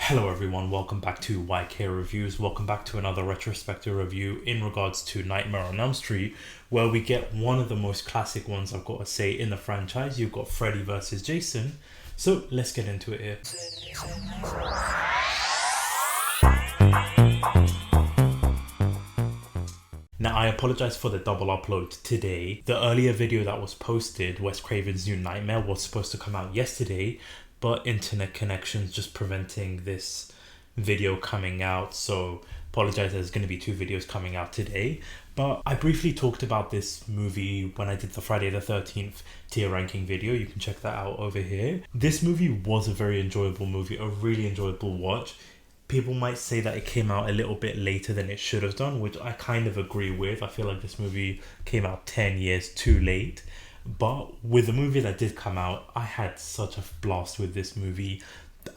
Hello everyone, welcome back to YK Reviews. Welcome back to another retrospective review in regards to Nightmare on Elm Street, where we get one of the most classic ones, I've got to say, in the franchise. You've got Freddy versus Jason. So let's get into it here. Now, I apologize for the double upload today. The earlier video that was posted, Wes Craven's New Nightmare, was supposed to come out yesterday, but internet connections just preventing this video coming out. So apologize, there's going to be two videos coming out today. But I briefly talked about this movie when I did the Friday the 13th tier ranking video. You can check that out over here. This movie was a very enjoyable movie, a really enjoyable watch. People might say that it came out a little bit later than it should have done, which I kind of agree with. I feel like this movie came out 10 years too late. But with the movie that did come out, I had such a blast with this movie.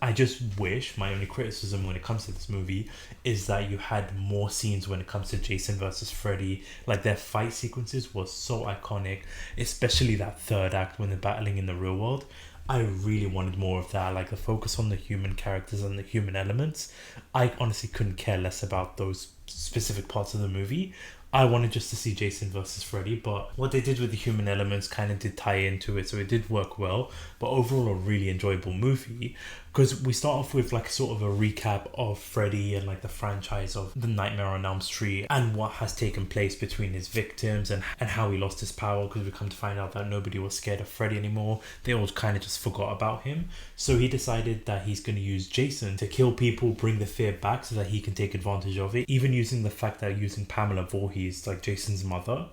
I just wish, my only criticism when it comes to this movie is that you had more scenes when it comes to Jason versus Freddy. Like, their fight sequences was so iconic, especially that third act when they're battling in the real world. I really wanted more of that, like the focus on the human characters and the human elements. I honestly couldn't care less about those specific parts of the movie. I wanted just to see Jason versus Freddy, but what they did with the human elements kind of did tie into it, so it did work well. But overall, a really enjoyable movie, because we start off with like sort of a recap of Freddy and like the franchise of the Nightmare on Elm Street and what has taken place between his victims and how he lost his power, because we come to find out that nobody was scared of Freddy anymore. They all kind of just forgot about him. So he decided that he's going to use Jason to kill people, bring the fear back so that he can take advantage of it, even using the fact that using Pamela Voorhees, like Jason's mother,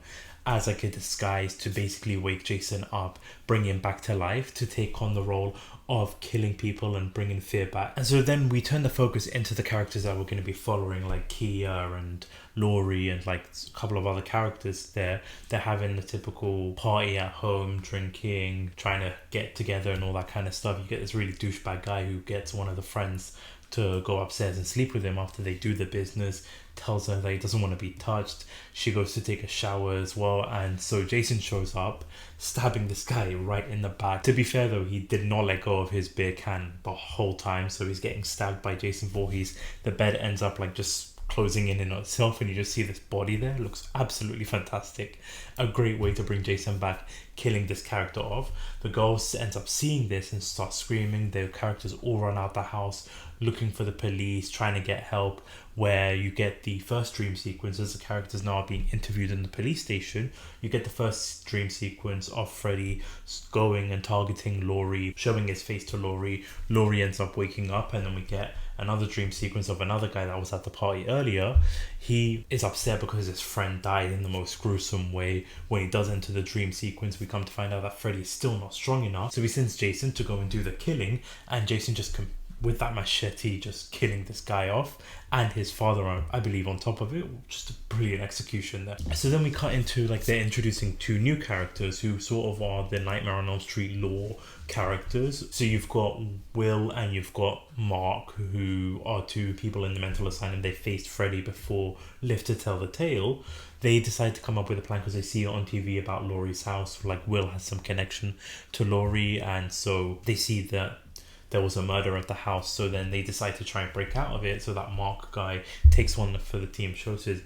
as like a disguise to basically wake Jason up, bring him back to life, to take on the role of killing people and bringing fear back. And so then we turn the focus into the characters that we're going to be following, like Kia and Laurie and like a couple of other characters there. They're having the typical party at home, drinking, trying to get together and all that kind of stuff. You get this really douchebag guy who gets one of the friends to go upstairs and sleep with him after they do the business, tells her that he doesn't want to be touched. She goes to take a shower as well, and so Jason shows up, stabbing this guy right in the back. To be fair though, he did not let go of his beer can the whole time, so he's getting stabbed by Jason Voorhees. The bed ends up like just closing in itself, and you just see this body there. It looks absolutely fantastic. A great way to bring Jason back, killing this character off. The girl ends up seeing this and starts screaming. The characters all run out the house looking for the police, trying to get help, where you get the first dream sequence as the characters now are being interviewed in the police station. You get the first dream sequence of Freddy going and targeting Laurie, showing his face to Laurie. Laurie ends up waking up, and then we get another dream sequence of another guy that was at the party earlier. He is upset because his friend died in the most gruesome way. When he does enter the dream sequence, we come to find out that Freddy is still not strong enough, so he sends Jason to go and do the killing, and Jason just with that machete just killing this guy off, and his father, I believe, on top of it. Just a brilliant execution there. So then we cut into like they're introducing two new characters who sort of are the Nightmare on Elm Street lore characters. So you've got Will and you've got Mark, who are two people in the mental asylum. They faced Freddy before, lived to tell the tale. They decide to come up with a plan because they see it on TV about Laurie's house. Like, Will has some connection to Laurie, and so they see that there was a murder at the house. So then they decide to try and break out of it. So that Mark guy takes one for the team, shows his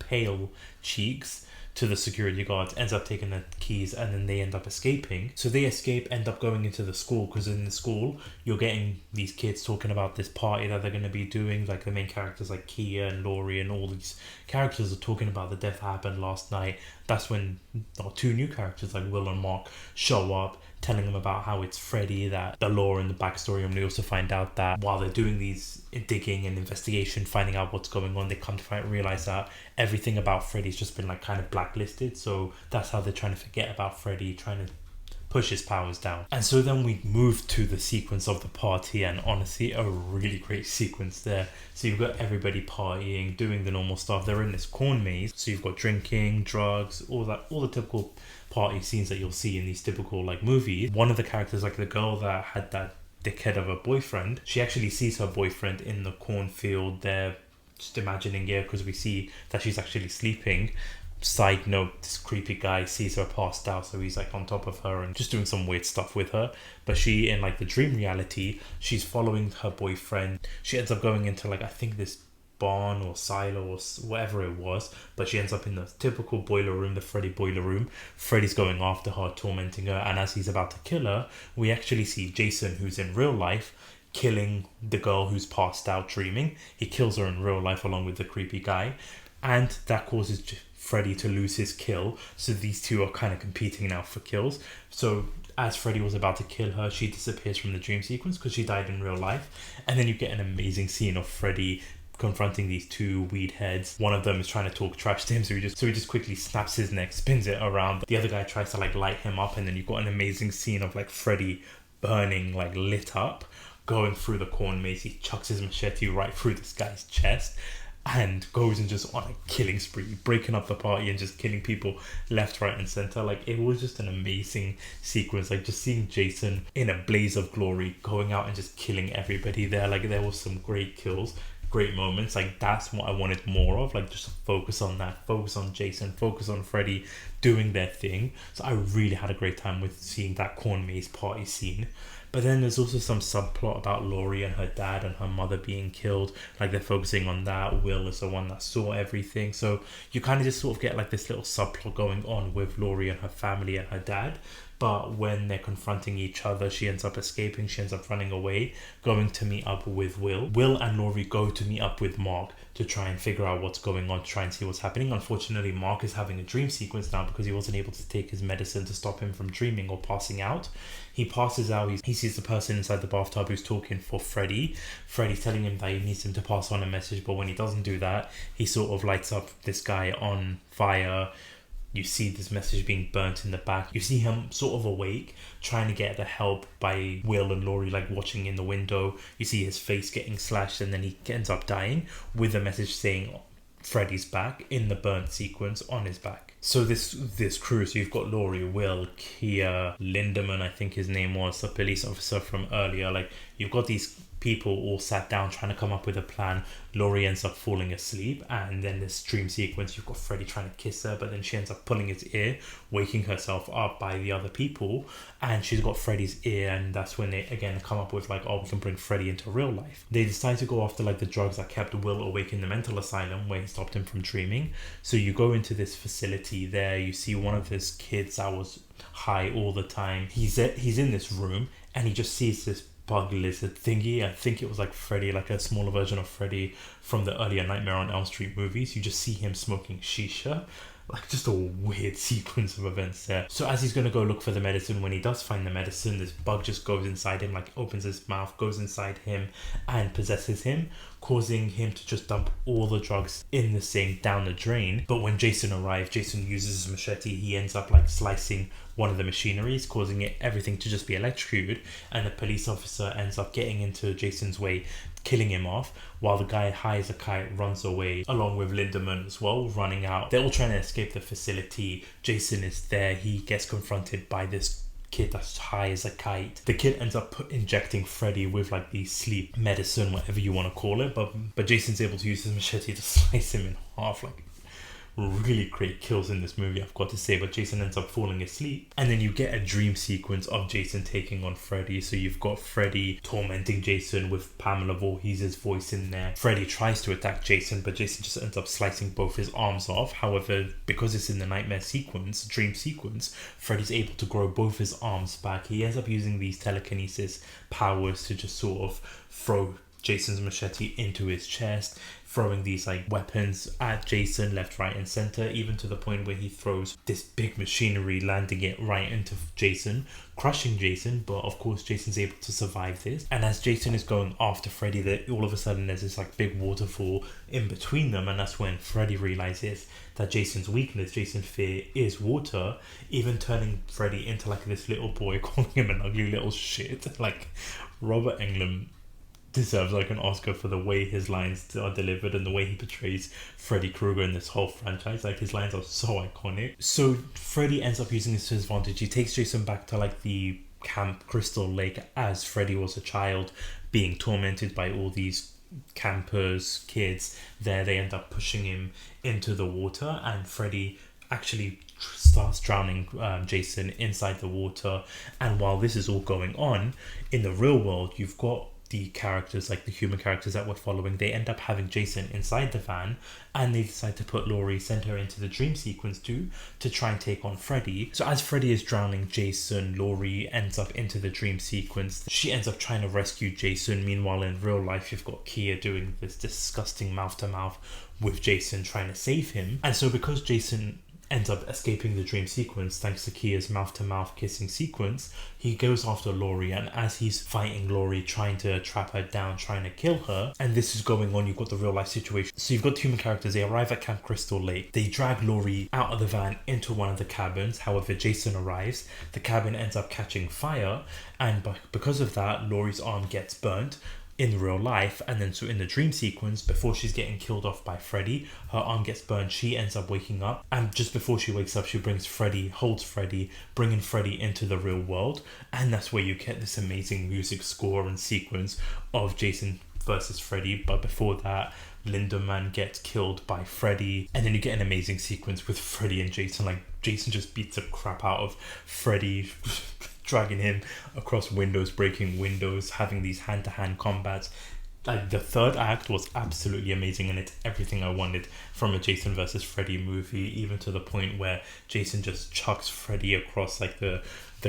pale cheeks to the security guards, ends up taking the keys, and then they end up escaping. So they escape, end up going into the school, because in the school you're getting these kids talking about this party that they're going to be doing. Like the main characters like Kia and Laurie and all these characters are talking about the death that happened last night. That's when two new characters like Will and Mark show up, telling them about how it's Freddy, that the lore and the backstory. And we also find out that while they're doing these digging and investigation, finding out what's going on, they come to realize that everything about Freddy's just been like kind of blacklisted. So that's how they're trying to forget about Freddy, trying to push his powers down. And so then we move to the sequence of the party, and honestly a really great sequence there. So you've got everybody partying, doing the normal stuff. They're in this corn maze, so you've got drinking, drugs, all the typical party scenes that you'll see in these typical like movies. One of the characters, like the girl that had that dickhead of a boyfriend, she actually sees her boyfriend in the cornfield there, just imagining, because we see that she's actually sleeping. Side note, this creepy guy sees her passed out, so he's like on top of her and just doing some weird stuff with her. But she, in like the dream reality, she's following her boyfriend. She ends up going into like, I think this barn or silo or whatever it was, but she ends up in the typical boiler room, the Freddy boiler room. Freddy's going after her, tormenting her, and as he's about to kill her, we actually see Jason, who's in real life, killing the girl who's passed out dreaming. He kills her in real life along with the creepy guy, and that causes Freddy to lose his kill. So these two are kind of competing now for kills. So as Freddy was about to kill her, she disappears from the dream sequence because she died in real life. And then you get an amazing scene of Freddy confronting these two weed heads. One of them is trying to talk trash to him, so he just quickly snaps his neck, spins it around. The other guy tries to like light him up, and then you've got an amazing scene of like Freddy burning, like lit up, going through the corn maze. He chucks his machete right through this guy's chest and goes and just on a killing spree, breaking up the party and just killing people left, right and center. Like, it was just an amazing sequence. Like, just seeing Jason in a blaze of glory going out and just killing everybody there. Like, there was some great kills, great moments. Like, that's what I wanted more of. Like, just focus on that, focus on Jason, focus on Freddy doing their thing. So I really had a great time with seeing that corn maze party scene. But then there's also some subplot about Laurie and her dad and her mother being killed. Like, they're focusing on that. Will is the one that saw everything. So you kind of just sort of get like this little subplot going on with Laurie and her family and her dad. But when they're confronting each other, she ends up escaping. She ends up running away, going to meet up with Will. Will and Laurie go to meet up with Mark to try and figure out what's going on, to try and see what's happening. Unfortunately, Mark is having a dream sequence now because he wasn't able to take his medicine to stop him from dreaming or passing out. He passes out. He sees the person inside the bathtub who's talking for Freddy. Freddy's telling him that he needs him to pass on a message, but when he doesn't do that, he sort of lights up this guy on fire. You see this message being burnt in the back. You see him sort of awake, trying to get the help by Will and Laurie, like watching in the window. You see his face getting slashed, and then he ends up dying with a message saying Freddy's back in the burnt sequence on his back. So this crew, so you've got Laurie, Will, Kia, Lindemann, I think his name was, the police officer from earlier. Like, you've got these people all sat down trying to come up with a plan. Laurie ends up falling asleep, and then this dream sequence, you've got Freddy trying to kiss her, but then she ends up pulling his ear, waking herself up by the other people, and she's got Freddy's ear, and that's when they again come up with like, oh, we can bring Freddy into real life. They decide to go after like the drugs that kept Will awake in the mental asylum where he stopped him from dreaming. So you go into this facility there, you see one of his kids that was high all the time. He's in this room, and he just sees this bug lizard thingy. I think it was like Freddy, like a smaller version of Freddy from the earlier Nightmare on Elm Street movies. You just see him smoking shisha. Like, just a weird sequence of events there. So as he's going to go look for the medicine, when he does find the medicine, this bug just goes inside him, like opens his mouth, goes inside him and possesses him, causing him to just dump all the drugs in the sink down the drain. But when Jason arrives, Jason uses his machete. He ends up like slicing one of the machineries, causing everything to just be electrocuted, and the police officer ends up getting into Jason's way, killing him off, while the guy high as a kite runs away, along with Lindemann as well, running out. They're all trying to escape the facility. Jason is there. He gets confronted by this kid that's high as a kite. The kid ends up injecting Freddy with like the sleep medicine, whatever you want to call it, but Jason's able to use his machete to slice him in half. Like, really great kills in this movie, I've got to say. But Jason ends up falling asleep, and then you get a dream sequence of Jason taking on Freddy. So you've got Freddy tormenting Jason with Pamela Voorhees' voice in there. Freddy tries to attack Jason, but Jason just ends up slicing both his arms off. However, because it's in the nightmare sequence, dream sequence, Freddy's able to grow both his arms back. He ends up using these telekinesis powers to just sort of throw Jason's machete into his chest, throwing these like weapons at Jason left, right and center, even to the point where he throws this big machinery, landing it right into Jason, crushing Jason. But of course Jason's able to survive this, and as Jason is going after Freddy, that all of a sudden there's this like big waterfall in between them, and that's when Freddy realizes that Jason's weakness, Jason's fear, is water, even turning Freddy into like this little boy, calling him an ugly little shit. Like, Robert Englund deserves like an Oscar for the way his lines are delivered and the way he portrays Freddy Krueger in this whole franchise. Like, his lines are so iconic. So Freddy ends up using this to his advantage. He takes Jason back to like the Camp Crystal Lake as Freddy was a child, being tormented by all these campers, kids there. They end up pushing him into the water, and Freddy actually starts drowning Jason inside the water. And while this is all going on, in the real world, you've got the characters, like the human characters that we're following, they end up having Jason inside the van, and they decide to put Laurie, send her into the dream sequence too, to try and take on Freddy. So as Freddy is drowning Jason, Laurie ends up into the dream sequence. She ends up trying to rescue Jason. Meanwhile, in real life, you've got Kia doing this disgusting mouth-to-mouth with Jason, trying to save him. And so because Jason ends up escaping the dream sequence thanks to Kia's mouth-to-mouth kissing sequence, he goes after Laurie, and as he's fighting Laurie, trying to trap her down, trying to kill her, and this is going on, you've got the real life situation. So you've got the human characters, they arrive at Camp Crystal Lake, they drag Laurie out of the van into one of the cabins. However, Jason arrives, the cabin ends up catching fire, and because of that, Laurie's arm gets burnt in real life. And then so in the dream sequence, before she's getting killed off by Freddy, her arm gets burned, she ends up waking up, and just before she wakes up, she holds Freddy, bringing Freddy into the real world. And that's where you get this amazing music score and sequence of Jason versus Freddy. But before that, Linderman gets killed by Freddy, and then you get an amazing sequence with Freddy and Jason. Like, Jason just beats the crap out of Freddy, dragging him across windows, breaking windows, having these hand-to-hand combats. Like, the third act was absolutely amazing, and it's everything I wanted from a Jason versus Freddy movie, even to the point where Jason just chucks Freddy across like the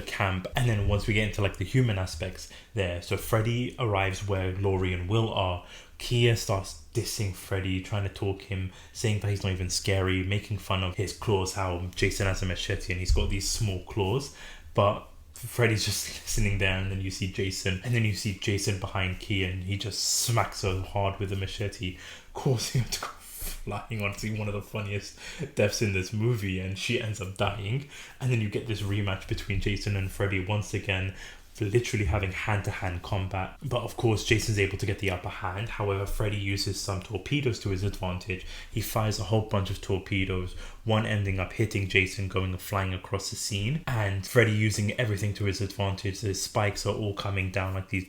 camp. And then once we get into like the human aspects there, so Freddy arrives where Laurie and Will are. Kia starts dissing Freddy, trying to talk him, saying that he's not even scary, making fun of his claws, how Jason has a machete and he's got these small claws. But Freddy's just listening there, and then you see Jason, behind Kia, and he just smacks her hard with a machete, causing her to go flying. Honestly, one of the funniest deaths in this movie, and she ends up dying. And then you get this rematch between Jason and Freddy once again, literally having hand-to-hand combat. But of course, Jason's able to get the upper hand. However, Freddy uses some torpedoes to his advantage. He fires a whole bunch of torpedoes, one ending up hitting Jason, going flying across the scene, and Freddy using everything to his advantage. The spikes are all coming down like these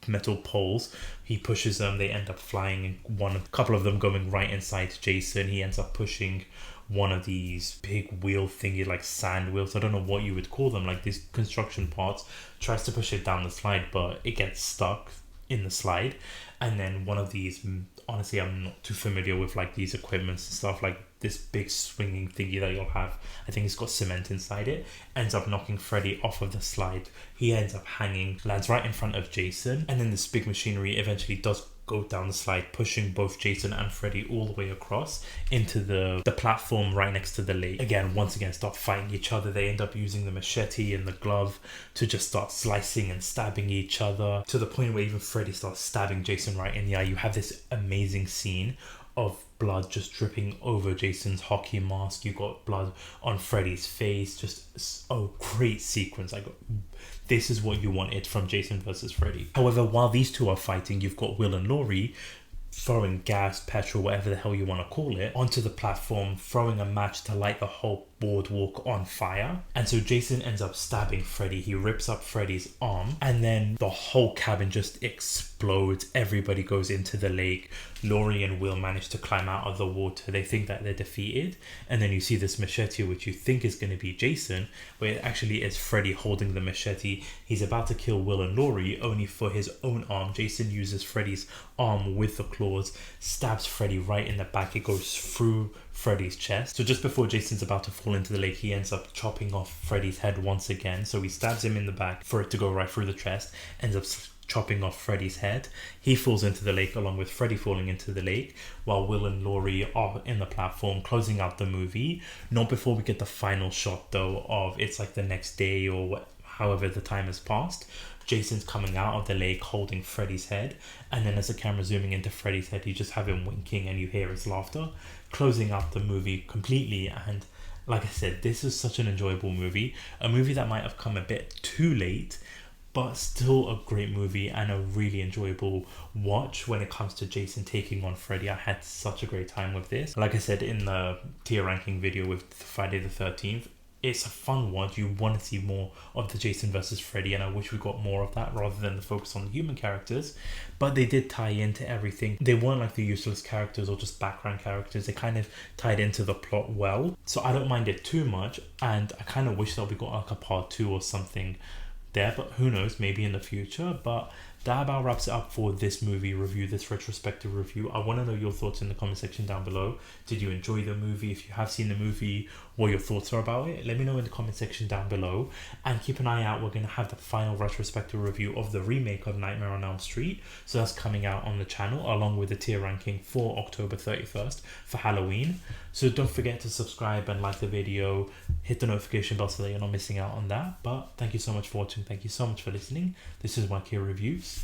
metal poles. He pushes them, they end up flying, a couple of them going right inside Jason. He ends up pushing one of these big wheel thingy, like sand wheels, I don't know what you would call them, like these construction parts, tries to push it down the slide, but it gets stuck in the slide. And then one of these, honestly, I'm not too familiar with like these equipments and stuff, like this big swinging thingy that you'll have, I think it's got cement inside it, ends up knocking Freddy off of the slide. He ends up hanging, lands right in front of Jason, and then this big machinery eventually does go down the slide, pushing both Jason and Freddy all the way across into the platform right next to the lake. Once again, start fighting each other. They end up using the machete and the glove to just start slicing and stabbing each other, to the point where even Freddy starts stabbing Jason right in the eye. You have this amazing scene of blood just dripping over Jason's hockey mask. You got blood on Freddy's face. Just a great sequence. This is what you wanted from Jason versus Freddy. However, while these two are fighting, you've got Will and Laurie throwing gas, petrol, whatever the hell you want to call it, onto the platform, throwing a match to light the whole boardwalk on fire. And so Jason ends up stabbing Freddy. He rips up Freddy's arm, and then the whole cabin just explodes. Everybody goes into the lake. Laurie and Will manage to climb out of the water. They think that they're defeated, and then you see this machete, which you think is going to be Jason, but it actually is Freddy holding the machete. He's about to kill Will and Laurie, only for his own arm. Jason uses Freddy's arm with the claws, stabs Freddy right in the back. It goes through Freddy's chest. So just before Jason's about to fall into the lake, he ends up chopping off Freddy's head once again. So he stabs him in the back for it to go right through the chest, ends up chopping off Freddy's head. He falls into the lake along with Freddy falling into the lake, while Will and Laurie are in the platform, closing out the movie. Not before we get the final shot though of, it's like the next day or however the time has passed. Jason's coming out of the lake holding Freddy's head, and then as the camera zooming into Freddy's head, you just have him winking and you hear his laughter, closing out the movie completely. And like I said, this is such an enjoyable movie, a movie that might have come a bit too late, but still a great movie and a really enjoyable watch when it comes to Jason taking on Freddy. I had such a great time with this. Like I said in the tier ranking video with Friday the 13th, it's a fun one. You want to see more of the Jason versus Freddy, and I wish we got more of that rather than the focus on the human characters. But they did tie into everything. They weren't like the useless characters or just background characters. They kind of tied into the plot well. So I don't mind it too much, and I kind of wish that we got like a part 2 or something there, but who knows, maybe in the future. But that about wraps it up for this movie review, this retrospective review. I want to know your thoughts in the comment section down below. Did you enjoy the movie? If you have seen the movie, what your thoughts are about it, let me know in the comment section down below. And keep an eye out, we're going to have the final retrospective review of the remake of Nightmare on Elm Street. So that's coming out on the channel along with the tier ranking for October 31st for Halloween. So don't forget to subscribe and like the video, hit the notification bell so that you're not missing out on that. But thank you so much for watching. Thank you so much for listening. This is YK Reviews.